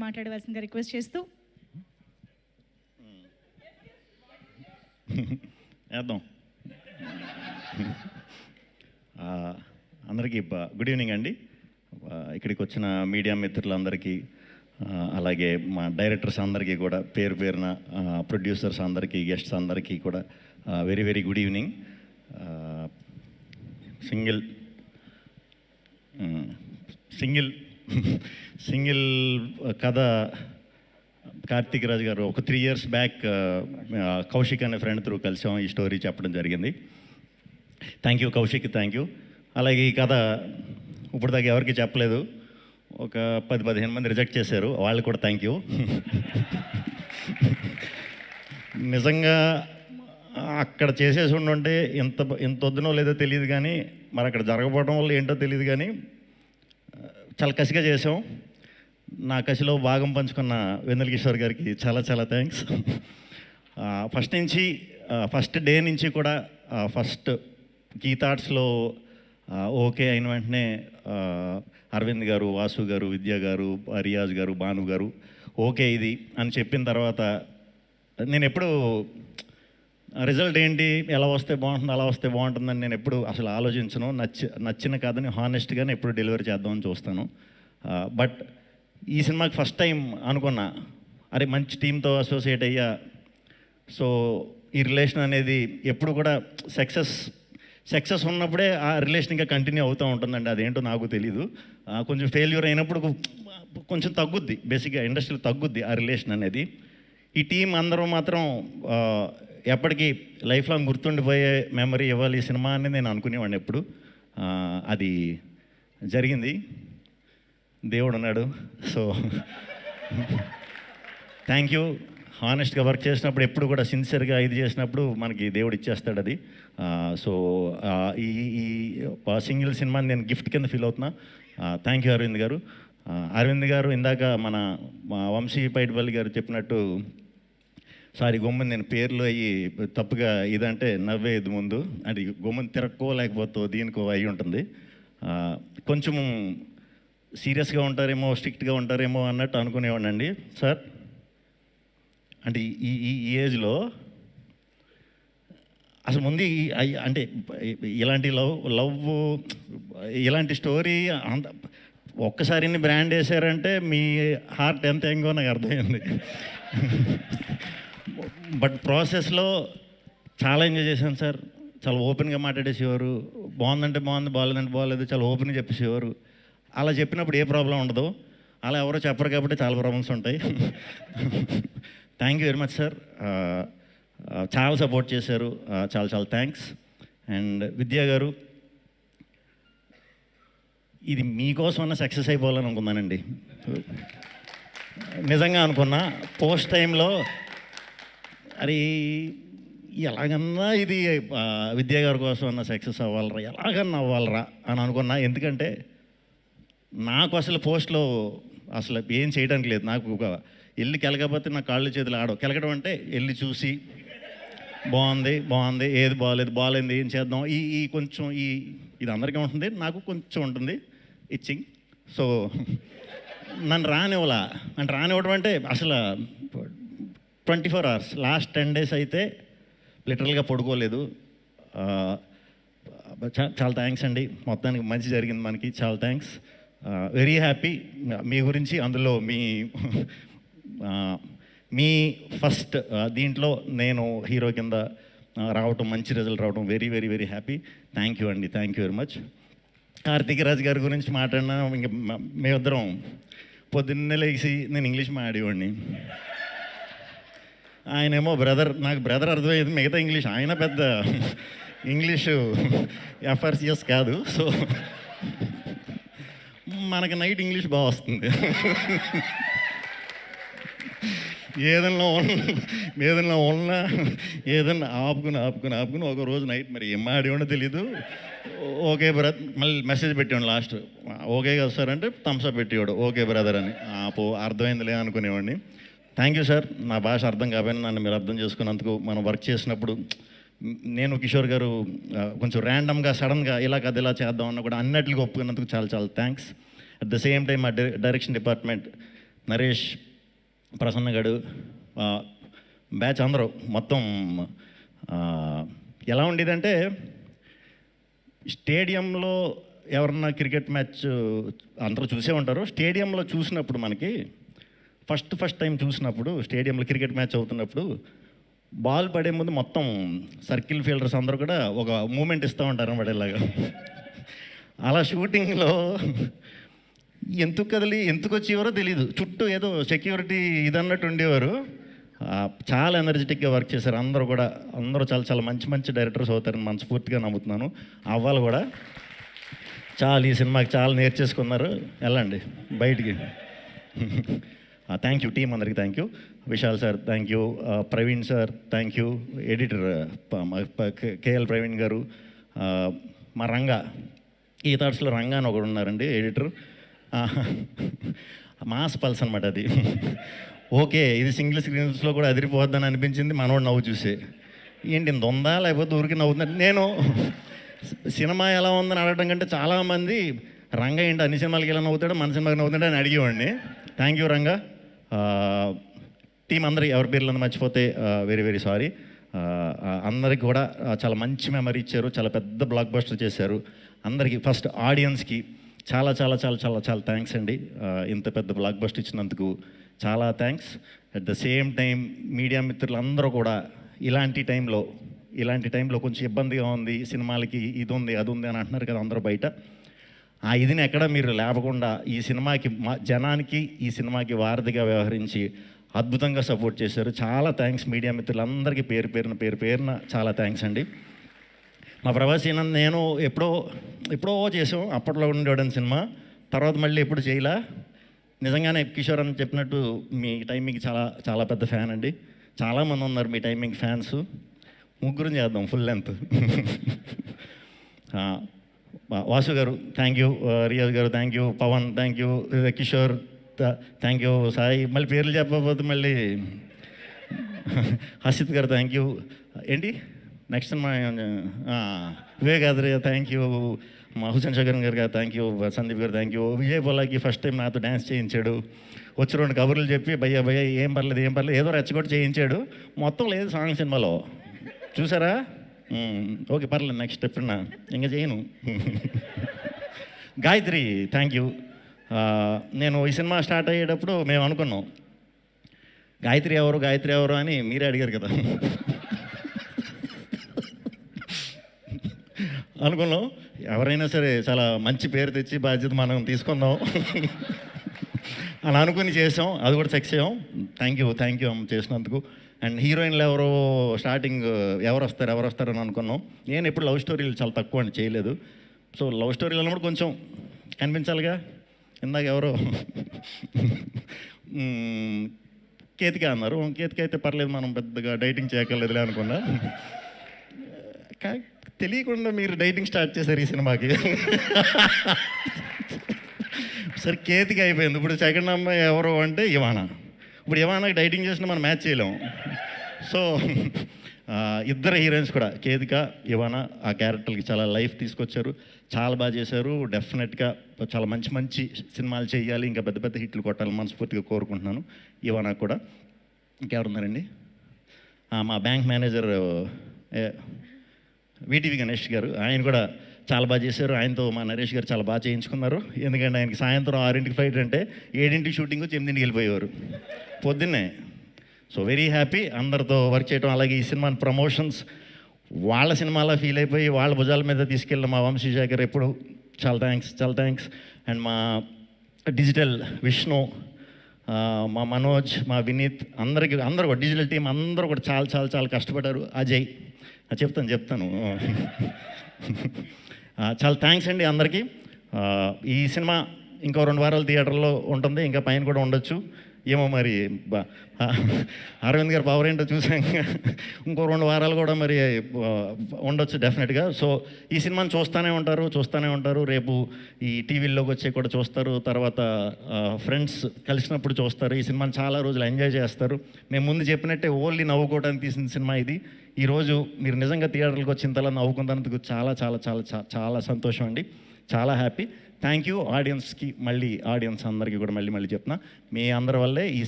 మాట్లాడవలసిందిగా రిక్వెస్ట్ చేస్తూ వేద్దాం. అందరికీ గుడ్ ఈవినింగ్ అండి. ఇక్కడికి వచ్చిన మీడియా మిత్రులందరికీ, అలాగే మా డైరెక్టర్స్ అందరికీ కూడా పేరు పేరున, ప్రొడ్యూసర్స్ అందరికీ, గెస్ట్స్ అందరికీ కూడా very very good evening. Single కథ కార్తీక్ రాజ్ గారు ఒక 3 years బ్యాక్ కౌశిక్ అనే ఫ్రెండ్ త్రూ కలిసాం, ఈ స్టోరీ చెప్పడం జరిగింది. Thank you Kaushik, thank you. అలాగే ఈ కథ ఇప్పుడు దాకా ఎవరికి చెప్పలేదు, ఒక 10-15 మంది రిజెక్ట్ చేశారు, వాళ్ళు కూడా థ్యాంక్ యూ. నిజంగా అక్కడ చేసేసి ఉండుంటే ఎంత వద్దునో లేదో తెలియదు, కానీ మరి అక్కడ జరగకపోవడం వల్ల ఏంటో తెలియదు, కానీ చాలా కసిగా చేసాం. నా కసిలో భాగం పంచుకున్న వెన్నెల కిషోర్ గారికి చాలా చాలా థ్యాంక్స్. ఫస్ట్ డే నుంచి కూడా ఫస్ట్ కీ థాట్స్లో ఓకే అయిన వెంటనే అరవింద్ గారు, వాసు గారు, విద్య గారు, రియాజ్ గారు, భాను గారు ఓకే ఇది అని చెప్పిన తర్వాత నేను ఎప్పుడు రిజల్ట్ ఏంటి, ఎలా వస్తే బాగుంటుంది, అలా వస్తే బాగుంటుందని నేను ఎప్పుడు అసలు ఆలోచించను. నచ్చిన కథని హానెస్ట్గానే ఎప్పుడు డెలివరీ చేద్దామని చూస్తాను. బట్ ఈ సినిమాకి ఫస్ట్ టైం అనుకున్నా, అరే మంచి టీంతో అసోసియేట్ అయ్యా, సో ఈ రిలేషన్ అనేది ఎప్పుడు కూడా సక్సెస్ ఉన్నప్పుడే ఆ రిలేషన్ ఇంకా కంటిన్యూ అవుతూ ఉంటుందండి. అదేంటో నాకు తెలీదు. కొంచెం ఫెయిల్యూర్ అయినప్పుడు కొంచెం తగ్గుద్ది, బేసిక్గా ఇండస్ట్రీలో తగ్గుద్ది ఆ రిలేషన్ అనేది. ఈ టీం అందరూ మాత్రం ఎప్పటికీ లైఫ్ లాంగ్ గుర్తుండిపోయే మెమరీ ఇవ్వాలి ఈ సినిమా అని నేను అనుకునేవాడిని ఎప్పుడు. అది జరిగింది, దేవుడు ఉన్నాడు. So thank you. హానెస్ట్గా వర్క్ చేసినప్పుడు ఎప్పుడు కూడా సిన్సియర్గా ఇది చేసినప్పుడు మనకి దేవుడు ఇచ్చేస్తాడు అది. సో ఈ సింగిల్ సినిమాని నేను గిఫ్ట్ కింద ఫీల్ అవుతున్నా. థ్యాంక్ యూ అరవింద్ గారు. అరవింద్ గారు ఇందాక మా వంశీ పైడిపల్లి గారు చెప్పినట్టు, సారీ గొమ్మని నేను పేర్లు అయ్యి తప్పుగా ఇదంటే నవ్వేది ముందు, అంటే గొమ్మని తిరక్కో లేకపోతే దీనికో అయి ఉంటుంది. కొంచెం సీరియస్గా ఉంటారేమో, స్ట్రిక్ట్గా ఉంటారేమో అన్నట్టు అనుకునేవాడిని అండి సార్. అంటే ఈ ఏజ్లో అసలు ముందు అంటే ఇలాంటి లవ్ ఇలాంటి స్టోరీ అంత ఒక్కసారి బ్రాండ్ వేసారంటే మీ హార్ట్ ఎంత ఎంగో నాకు అర్థమైంది. బట్ ప్రాసెస్లో చాలా ఎంజాయ్ చేశాను సార్. చాలా ఓపెన్గా మాట్లాడేసేవారు, బాగుందంటే బాగుంది, బాగాలేదంటే బాగాలేదు, చాలా ఓపెన్గా చెప్పేసేవారు. అలా చెప్పినప్పుడు ఏ ప్రాబ్లం ఉండదు, అలా ఎవరో చెప్పరు కాబట్టి చాలా ప్రాబ్లమ్స్ ఉంటాయి. Thank you very much sir. చాలా సపోర్ట్ చేశారు, చాలా చాలా థ్యాంక్స్. అండ్ విద్యా గారు, ఇది మీకోసమన్నా సక్సెస్ అయిపోవాలని అనుకున్నానండి. నిజంగా అనుకున్నా. పోస్ట్ టైంలో అరే ఎలాగన్నా ఇది విద్యా గారి కోసం అన్న సక్సెస్ అవ్వాలరా, ఎలాగన్నా అవ్వాలరా అని అనుకున్నా. ఎందుకంటే నాకు అసలు పోస్ట్లో అసలు ఏం చేయడానికి లేదు. నాకు వెళ్ళి కెలకపోతే నా కాళ్ళు చేతులు ఆడవు. కెలకడం అంటే వెళ్ళి చూసి బాగుంది, ఏది బాగాలేదు, ఏం చేద్దాం, ఈ కొంచెం ఇది అందరికీ ఉంటుంది, నాకు కొంచెం ఉంటుంది ఇచ్చింగ్. సో నన్ను రానివ్వడం అంటే అసలు 24 hours, లాస్ట్ 10 days అయితే లిటరల్గా పడుకోలేదు. చాలా థ్యాంక్స్ అండి. మొత్తానికి మంచి జరిగింది మనకి, చాలా థ్యాంక్స్. Very happy. మీ గురించి అందులో మీ ఫస్ట్ దీంట్లో నేను హీరో కింద రావటం, మంచి రిజల్ట్ రావడం, very very very happy. Thank you అండి, thank you very much. Karthik Raj గారి గురించి మాట్లాడినా, ఇంకా మేమిద్దరం పొద్దున్నే లేచి నేను ఇంగ్లీష్ మాట్లాడేవాడిని, ఆయనేమో నాకు బ్రదర్ అర్థమయ్యేది, మిగతా ఇంగ్లీష్ ఆయన పెద్ద ఇంగ్లీషు ఎఫ్ఆర్సిఎస్ కాదు. సో మనకి నైట్ ఇంగ్లీష్ బాగా వస్తుంది. ఏదన్నా ఆపుకుని ఒక రోజు నైట్ మరి ఏం ఆడేవాడో తెలీదు. ఓకే బ్రదర్, మళ్ళీ మెసేజ్ పెట్టేవాడు లాస్ట్, ఓకే కదా సార్ అంటే థమ్స్అప్ పెట్టేవాడు, ఓకే బ్రదర్ అని. అర్థమైందిలే అనుకునేవాడిని. Thank you sir. నా భాష అర్థం కాకపోయినా నన్ను మీరు అర్థం చేసుకున్నందుకు. మనం వర్క్ చేసినప్పుడు నేను కిషోర్ గారు కొంచెం ర్యాండమ్గా సడన్గా ఇలా కథ ఇలా చేద్దాం అన్న కూడా అన్నట్లుగా ఒప్పుకున్నందుకు చాలా చాలా thanks. At the same time మా డైరెక్షన్ డిపార్ట్మెంట్ నరేష్, ప్రసన్న గడు, బ్యాచ్ అందరూ మొత్తం ఎలా ఉండేదంటే స్టేడియంలో ఎవరన్నా క్రికెట్ మ్యాచ్ అందరూ చూసే ఉంటారు. స్టేడియంలో చూసినప్పుడు మనకి ఫస్ట్ టైం చూసినప్పుడు స్టేడియంలో క్రికెట్ మ్యాచ్ అవుతున్నప్పుడు బాల్ పడే ముందు మొత్తం సర్కిల్ ఫీల్డర్స్ అందరూ కూడా ఒక మూమెంట్ ఇస్తూ ఉంటారు అన్నమాట ఇలాగా. అలా షూటింగ్లో ఎందుకు వచ్చేవారో తెలియదు, చుట్టూ ఏదో సెక్యూరిటీ ఇదన్నట్టు ఉండేవారు. చాలా ఎనర్జెటిక్గా వర్క్ చేశారు అందరూ చాలా మంచి డైరెక్టర్స్ అవుతారని మనస్ఫూర్తిగా నమ్ముతున్నాను. అవ్వాలి కూడా. ఈ సినిమాకి చాలా నేర్చేసుకున్నారు. వెళ్ళండి బయటికి. థ్యాంక్ యూ టీం అందరికీ, thank you. Vishal sir thank you, Praveen sir thank you, editor KL Praveen గారు, మా రంగా, ఈ థాట్స్లో రంగా అని ఒకడు ఉన్నారండి ఎడిటర్. మాస్ పల్స్ అనమాట అది. ఓకే, ఇది సింగిల్ స్క్రీన్స్లో కూడా అదిరిపోద్దని అనిపించింది మనోడు నవ్వు చూసే. ఏంటి ఇంత ఉందా లేకపోతే ఊరికి నవ్వుతుందంటే, నేను సినిమా ఎలా ఉందని అడగడం కంటే చాలామంది రంగా ఏంటి అన్ని సినిమాలకి ఎలా నవ్వుతాడో మన సినిమాకి నవ్వుతుంటే అని అడిగేవాడిని. Thank you Ranga. టీం అందరికి ఎవరి పేర్లను మర్చిపోతే వెరీ సారీ. అందరికి కూడా చాలా మంచి మెమరీ ఇచ్చారు, చాలా పెద్ద బ్లాక్ బస్టర్ చేశారు. అందరికీ ఫస్ట్ ఆడియన్స్కి చాలా థ్యాంక్స్ అండి. ఇంత పెద్ద బ్లాక్ బస్టర్ ఇచ్చినందుకు చాలా thanks. At the same time media మిత్రులందరూ కూడా ఇలాంటి టైంలో కొంచెం ఇబ్బందిగా ఉంది, సినిమాలకి ఇది ఉంది అది ఉంది అని అంటున్నారు కదా అందరూ బయట. ఆ ఇదిని ఎక్కడ మీరు లేపకుండా ఈ సినిమాకి జనానికి ఈ సినిమాకి వారధిగా వ్యవహరించి అద్భుతంగా సపోర్ట్ చేశారు. చాలా థ్యాంక్స్ మీడియా మిత్రులందరికీ పేరు పేరున చాలా థ్యాంక్స్ అండి. మా ప్రభాస్ నేను ఎప్పుడో చేసాం, అప్పట్లో ఉండేవాడని సినిమా, తర్వాత మళ్ళీ ఎప్పుడు చేయలా. నిజంగానే కిషోర్ అని చెప్పినట్టు మీ టైమింగ్ చాలా పెద్ద ఫ్యాన్ అండి. చాలామంది ఉన్నారు మీ టైమింగ్ ఫ్యాన్స్. ముగ్గురు చేద్దాం ఫుల్ లెంత్. వాసు గారు thank you, Riyaz garu thank you, Pavan thank you, Kishore thank you, Sai మళ్ళీ పేర్లు చెప్పకపోతే మళ్ళీ హసిత్ గారు థ్యాంక్ యూ. ఏంటి నెక్స్ట్ మా వివేకాద్రి థ్యాంక్ యూ, మా హుసేన్ శంకర్ గారు థ్యాంక్ యూ, సందీప్ గారు thank you. Vijay Polaki first time నాతో డ్యాన్స్ చేయించాడు. వచ్చి 2 కబుర్లు చెప్పి భయ్యా ఏం పర్లేదు ఏదో రెచ్చగొట్టి చేయించాడు. మొత్తం లేదు సాంగ్ సినిమాలో, చూసారా? ఓకే పర్లేదు, నెక్స్ట్ ఎప్పుడన్నా ఇంకా చేయను. Gayatri thank you. నేను ఈ సినిమా స్టార్ట్ అయ్యేటప్పుడు మేము అనుకున్నాం గాయత్రి ఎవరు అని మీరే అడిగారు కదా. అనుకున్నాం ఎవరైనా సరే చాలా మంచి పేరు తెచ్చి బాధ్యత మనం తీసుకుందాం అని అనుకుని చేసాం. అది కూడా సక్సెస్ అయ్యాం. థ్యాంక్ యూ అమ్మ చేసినందుకు. అండ్ హీరోయిన్లు స్టార్టింగ్ ఎవరు వస్తారు అని అనుకున్నాం. నేను ఎప్పుడు లవ్ స్టోరీలు చాలా తక్కువ అని చేయలేదు. సో లవ్ స్టోరీలు అన్నప్పుడు కొంచెం కనిపించాలిగా. ఇందాక ఎవరో కేతిక అన్నారు. కేతిక అయితే పర్లేదు, మనం పెద్దగా డైటింగ్ చేయక్కర్లేదులే అనుకున్నా. తెలియకుండా మీరు డైటింగ్ స్టార్ట్ చేశారు ఈ సినిమాకి. సరే కేతిక అయిపోయింది. ఇప్పుడు సెకండ్ అమ్మాయి ఎవరు అంటే ఇవానా. ఇప్పుడు ఇవానాకి డైటింగ్ చేసినా మనం మ్యాచ్ చేయలేం. సో ఇద్దరు హీరోయిన్స్ కూడా కేతిక, ఇవానా ఆ క్యారెక్టర్కి చాలా లైఫ్ తీసుకొచ్చారు, చాలా బాగా చేశారు. డెఫినెట్గా చాలా మంచి సినిమాలు చేయాలి, ఇంకా పెద్ద హిట్లు కొట్టాలని మనస్ఫూర్తిగా కోరుకుంటున్నాను. ఇవానా కూడా. ఇంకెవరున్నారండి? మా బ్యాంక్ మేనేజర్ వీటీవీ గణేష్ గారు, ఆయన కూడా చాలా బాగా చేశారు. ఆయనతో మా నరేష్ గారు చాలా బాగా చేయించుకున్నారు. ఎందుకంటే ఆయనకి సాయంత్రం 6ంటికి ఫ్లైట్ అంటే 7ంటికి షూటింగ్ వచ్చి 8ంటికి వెళ్ళిపోయేవారు పొద్దున్నే. సో వెరీ హ్యాపీ అందరితో వర్క్ చేయడం. అలాగే ఈ సినిమాని ప్రమోషన్స్ వాళ్ళ సినిమాలా ఫీల్ అయిపోయి వాళ్ళ భుజాల మీద తీసుకెళ్ళిన మా వంశీశేఖర్ ఎప్పుడు చాలా థ్యాంక్స్. అండ్ మా డిజిటల్ విష్ణు, మా మనోజ్, మా వినీత్, అందరూ కూడా డిజిటల్ టీం అందరూ కూడా చాలా కష్టపడ్డారు. అజయ్ చెప్తాను. చాలా థ్యాంక్స్ అండి అందరికీ. ఈ సినిమా ఇంకో 2 వారాలు థియేటర్లో ఉంటుంది, ఇంకా పైన కూడా ఉండొచ్చు ఏమో మరి. అరవింద్ గారు పవర్ ఏంటో చూసాక ఇంకో 2 వారాలు కూడా మరి ఉండొచ్చు డెఫినెట్గా. సో ఈ సినిమాని చూస్తూనే ఉంటారు. రేపు ఈ టీవీల్లోకి వచ్చి కూడా చూస్తారు, తర్వాత ఫ్రెండ్స్ కలిసినప్పుడు చూస్తారు. ఈ సినిమాని చాలా రోజులు ఎంజాయ్ చేస్తారు. మేము ముందు చెప్పినట్టే ఓన్లీ నవ్వుకోవడానికి తీసిన సినిమా ఇది. ఈరోజు మీరు నిజంగా థియేటర్లకు వచ్చి ఇంతలా నవ్వుకున్నందుకు చాలా సంతోషం అండి. చాలా హ్యాపీ. థ్యాంక్ యూ ఆడియన్స్కి, మళ్ళీ ఆడియన్స్ అందరికీ కూడా మళ్ళీ చెప్తున్నా, మీ అందరి వల్లే ఈ